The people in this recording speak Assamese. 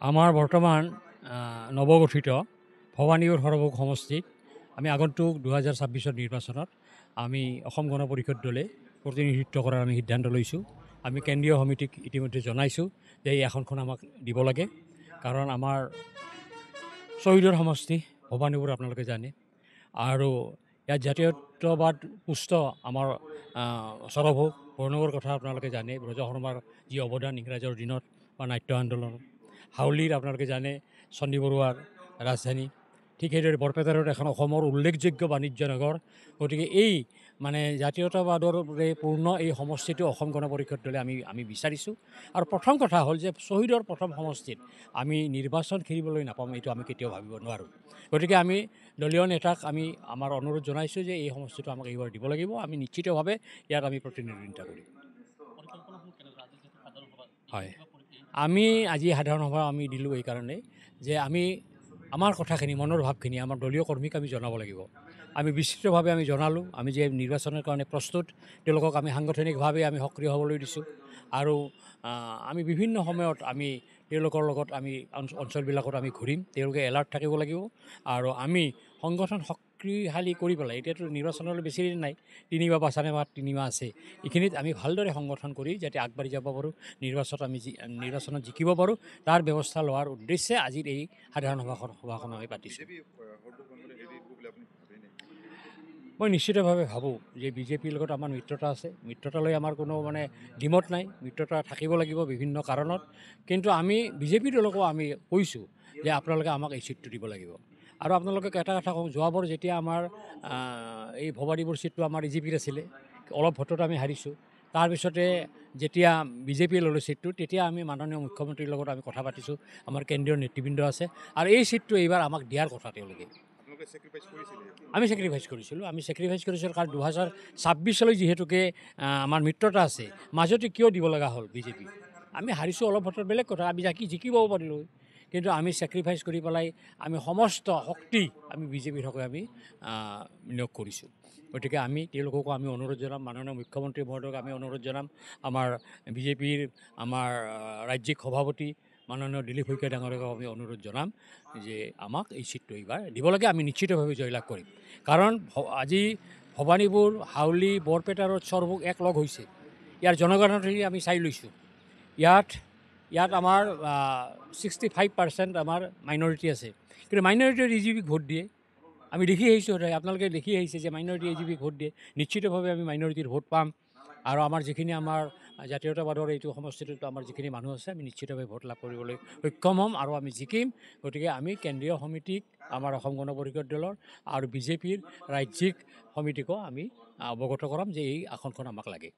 আমাৰ বৰ্তমান নৱগঠিত ভবানীপুৰ সৰভোগ সমষ্টিত আমি আগন্তুক 2026 নিৰ্বাচনত আমি অসম গণ পৰিষদ দলে প্ৰতিনিধিত্ব কৰাৰ আমি সিদ্ধান্ত লৈছোঁ। আমি কেন্দ্ৰীয় সমিতিক ইতিমধ্যে জনাইছোঁ যে এই আসনখন আমাক দিব লাগে, কাৰণ আমাৰ শ্বহীদৰ সমষ্টি ভবানীপুৰ আপোনালোকে জানে, আৰু ইয়াত জাতীয়তাবাদ পুষ্ট আমাৰ সৰভোগ বৰ্ণবৰ কথা আপোনালোকে জানে। ব্ৰজ শৰ্মাৰ যি অৱদান ইংৰাজৰ দিনত বা নাট্য আন্দোলনত, হাউলীৰ আপোনালোকে জানে চণ্ডী বৰুৱাৰ ৰাজধানী, ঠিক সেইদৰে বৰপেটাৰত এখন অসমৰ উল্লেখযোগ্য বাণিজ্য নগৰ। গতিকে এই জাতীয়তাবাদৰে পূৰ্ণ এই সমষ্টিটো অসম গণ পৰিষদ দলে আমি বিচাৰিছোঁ। আৰু প্ৰথম কথা হ'ল যে শ্বহীদৰ প্ৰথম সমষ্টিত আমি নিৰ্বাচন খেলিবলৈ নাপাম, এইটো আমি কেতিয়াও ভাবিব নোৱাৰোঁ। গতিকে আমি দলীয় নেতাক আমি আমাৰ অনুৰোধ জনাইছোঁ যে এই সমষ্টিটো আমাক এইবাৰ দিব লাগিব। আমি নিশ্চিতভাৱে ইয়াক আমি প্ৰতিনিধিত্ব কৰিম। হয়, আমি আজি সাধাৰণ সভা আমি দিলোঁ এইকাৰণে যে আমাৰ কথাখিনি, মনৰ ভাৱখিনি আমাৰ দলীয় কৰ্মীক আমি জনাব লাগিব। আমি বিস্তৃতভাৱে আমি জনালোঁ, আমি যে নিৰ্বাচনৰ কাৰণে প্ৰস্তুত, তেওঁলোকক আমি সাংগঠনিকভাৱে আমি সক্ৰিয় হ'বলৈ দিছোঁ। আৰু আমি বিভিন্ন সময়ত আমি তেওঁলোকৰ লগত আমি অঞ্চলবিলাকত আমি ঘূৰিম, তেওঁলোকে এলাৰ্ট থাকিব লাগিব। আৰু আমি সংগঠন শক্তিশালী কৰি পেলাই, এতিয়াতো নিৰ্বাচনলৈ বেছি দিন নাই, 3 বা 5 মাহ 3 মাহ আছে, এইখিনিত আমি ভালদৰে সংগঠন কৰি যাতে আগবাঢ়ি যাব পাৰোঁ, নিৰ্বাচনত জিকিব পাৰোঁ, তাৰ ব্যৱস্থা লোৱাৰ উদ্দেশ্যে আজিৰ এই সাধাৰণ সভাখন আমি পাতিছোঁ। মই নিশ্চিতভাৱে ভাবোঁ যে বিজেপিৰ লগত আমাৰ মিত্ৰতা আছে, মিত্ৰতালৈ আমাৰ কোনো দ্বিমত নাই, মিত্ৰতা থাকিব লাগিব বিভিন্ন কাৰণত। কিন্তু আমি বিজেপিৰ দলকো আমি কৈছোঁ যে আপোনালোকে আমাক এই চিটটো দিব লাগিব। আৰু আপোনালোকে এটা কথা কওঁ, যোৱাবাৰ যেতিয়া আমাৰ এই ভবানীপুৰ চিটটো আমাৰ EJPৰ আছিলে, অলপ ভোটত আমি হাৰিছোঁ। তাৰপিছতে যেতিয়া বিজেপিয়ে ল'লে চিটটো, তেতিয়া আমি মাননীয় মুখ্যমন্ত্ৰীৰ লগত আমি কথা পাতিছোঁ, আমাৰ কেন্দ্ৰীয় নেতৃবৃন্দ আছে, আৰু এই চিটটো এইবাৰ আমাক দিয়াৰ কথা তেওঁলোকে। আমি ছেক্ৰিফাইচ কৰিছিলোঁ, কাৰণ 2026 যিহেতুকে আমাৰ মিত্ৰতা আছে, মাজতে কিয় দিব লগা হ'ল বিজেপি? আমি হাৰিছোঁ অলপ ভোটত বেলেগ কথা, আমি জিকিবও পাৰিলোঁ, কিন্তু আমি ছেক্ৰিফাইচ কৰি পেলাই আমি সমস্ত শক্তি আমি বিজেপিৰ হকে আমি নিয়োগ কৰিছোঁ। গতিকে আমি তেওঁলোককো আমি অনুৰোধ জনাম, মাননীয় মুখ্যমন্ত্ৰী মহোদয়ক আমি অনুৰোধ জনাম, আমাৰ বিজেপিৰ আমাৰ ৰাজ্যিক সভাপতি মাননীয় দিলীপ শইকীয়া ডাঙৰীয়াক আমি অনুৰোধ জনাম যে আমাক এই চিটটো এইবাৰ দিব লাগে। আমি নিশ্চিতভাৱে জয়লাভ কৰিম, কাৰণ আজি ভবানীপুৰ, হাউলী, বৰপেটাৰত সৰভোগ এক লগ হৈছে। ইয়াৰ জনগণনা আমি চাই লৈছোঁ, ইয়াত আমাৰ 65% আমাৰ মাইনৰিটি আছে, কিন্তু মাইনৰিটিয়ে EJPক ভোট দিয়ে। আমি দেখি আহিছোঁ, সদায় আপোনালোকে দেখি আহিছে যে মাইনৰিটি EJPক ভোট দিয়ে। নিশ্চিতভাৱে আমি মাইনৰিটিৰ ভোট পাম, আৰু আমাৰ যিখিনি আমাৰ জাতীয়তাবাদৰ এইটো সমষ্টিটোত আমাৰ যিখিনি মানুহ আছে, আমি নিশ্চিতভাৱে ভোট লাভ কৰিবলৈ সক্ষম হ'ম, আৰু আমি জিকিম। গতিকে আমি কেন্দ্ৰীয় সমিতিক, আমাৰ অসম গণ পৰিষদ দলৰ আৰু বিজেপিৰ ৰাজ্যিক সমিতিকো আমি অৱগত কৰাম যে এই আসনখন আমাক লাগে।